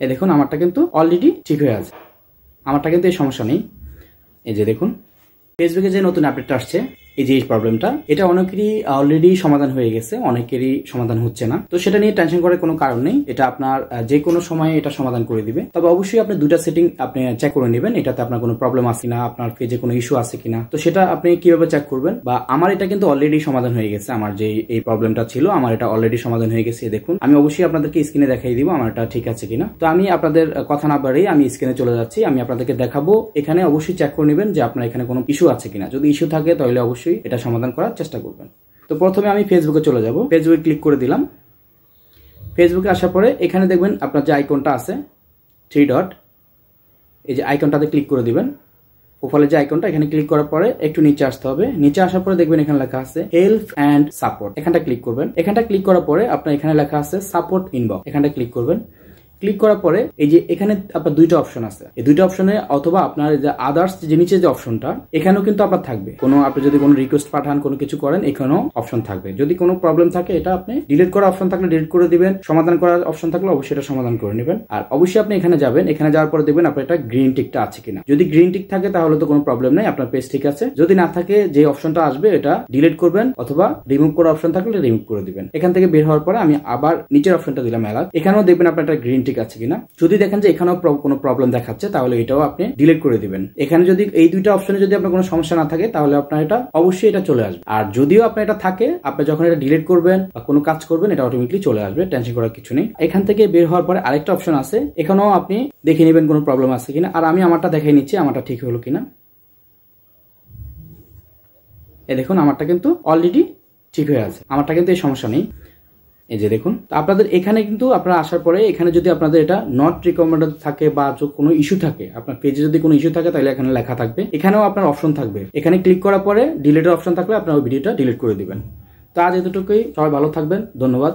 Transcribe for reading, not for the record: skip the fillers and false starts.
এই দেখুন আমারটা কিন্তু অলরেডি ঠিক হয়ে আছে, আমারটা কিন্তু এই সমস্যা নেই। এই যে দেখুন ফেসবুকে যে নতুন আপডেটটা আসছে, এই যে প্রবলেমটা, এটা অনেকেরই অলরেডি সমাধান হয়ে গেছে, অনেকেরই সমাধান হচ্ছে না। তো সেটা নিয়ে টেনশন করার কোনো কারণ নেই, এটা আপনার যে কোনো সময় এটা সমাধান করে দিবে। তবে অবশ্যই আপনি দুটা সেটিং আপনি চেক করে নেবেন, এটাতে আপনার কোনো প্রবলেম আছে কিনা, আপনার পেজে কোনো ইস্যু আছে কিনা। তো সেটা আপনি কিভাবে চেক করবেন, বা আমার এটা কিন্তু অলরেডি সমাধান হয়ে গেছে, আমার যে এই প্রবলেমটা ছিল আমার এটা অলরেডি সমাধান হয়ে গেছে। দেখুন আমি অবশ্যই আপনাদেরকে স্ক্রিনে দেখাই দিব আমার এটা ঠিক আছে কিনা। তো আমি আপনাদের কথা না বাড়িয়ে আমি স্ক্রিনে চলে যাচ্ছি, আমি আপনাদেরকে দেখাবো। এখানে অবশ্যই চেক করে নেবেন যে আপনার এখানে কোনো ইস্যু আছে কিনা। যদি ইস্যু থাকে তাহলে অবশ্যই এটা সমাধান করার চেষ্টা করবেন। তো প্রথমে আমি ফেসবুকে চলে যাব, ফেসবুকে ক্লিক করে দিলাম। ফেসবুকে আসার পরে এখানে দেখবেন আপনার যে আইকনটা আছে 3 ডট, এই যে আইকনটাতে ক্লিক করে দিবেন। প্রোফাইলে যে আইকনটা, এখানে ক্লিক করার পরে একটু নিচে আসতে হবে। নিচে আসার পরে দেখবেন এখানে লেখা আছে হেল্প অ্যান্ড সাপোর্ট, এখানটা ক্লিক করবেন। এখানটা ক্লিক করার পরে আপনার এখানে লেখা আছে সাপোর্ট ইনবক্স, এখানটা ক্লিক করবেন। ক্লিক করার পরে এই যে এখানে আপনার দুইটা অপশন আছে, এই দুইটা অপশনে অথবা আপনার যে আদার্স যে নিচে যে অপশনটা, এখানেও কিন্তু আপনার থাকবে। কোনো আপনি যদি কোনো রিকোয়েস্ট পাঠান, কোনো কিছু করেন, এখানেও অপশন থাকবে। যদি কোনো প্রবলেম থাকে এটা আপনি ডিলিট করার অপশন থাকলে ডিলিট করে দিবেন, সমাধান করার অপশন থাকলে অবশ্যই এটা সমাধান করে নেবেন। আর অবশ্যই আপনি এখানে যাবেন, এখানে যাওয়ার পরে দেখবেন আপনার এটা গ্রিন টিকটা আছে কিনা। যদি গ্রিন টিক থাকে তাহলে তো কোনো প্রবলেম নেই, আপনার পেজ ঠিক আছে। যদি না থাকে, যে অপশনটা আসবে এটা ডিলিট করবেন, অথবা রিমুভ করার অপশন থাকলে রিমুভ করে দিবেন। এখান থেকে বের হওয়ার পরে আমি আবার নিচের অপশনটা দিলাম অ্যালার্ট, এখানেও দেখবেন আপনার একটা গ্রিন টিক আছে কিনা। যদি দেখেন যে এখানেও কোনো প্রবলেম দেখাচ্ছে তাহলে এটাও আপনি ডিলিট করে দিবেন। এখানে যদি এই দুইটা অপশনে যদি আপনার কোনো সমস্যা না থাকে তাহলে আপনার এটা অবশ্যই এটা চলে আসবে। আর যদিও আপনার এটা থাকে, আপনি যখন এটা ডিলিট করবেন বা কোনো কাজ করবেন এটা অটোমেটিকলি চলে আসবে, টেনশন করার কিছু নেই। এখান থেকে বের হওয়ার পরে আরেকটা অপশন আছে, এখানেও আপনি দেখে নেবেন কোনো প্রবলেম আছে কিনা। আর আমি আমারটা দেখাই নিচ্ছি আমারটা ঠিক হলো কিনা। এই দেখুন আমারটা কিন্তু অলরেডি ঠিক হয়ে আছে, আমারটা কিন্তু এই সমস্যা নেই। এই যে দেখুন, আপনাদের এখানে কিন্তু আপনারা আসার পরে এখানে যদি আপনাদের এটা নট রিকমেন্ডেড থাকে বা কোনো ইস্যু থাকে, আপনার পেজে যদি কোনো ইস্যু থাকে তাহলে এখানে লেখা থাকবে, এখানেও আপনার অপশন থাকবে। এখানে ক্লিক করার পরে ডিলিটের অপশন থাকলে আপনার ওই ভিডিওটা ডিলিট করে দিবেন। তো আজ এতটুকুই, সবাই ভালো থাকবেন, ধন্যবাদ।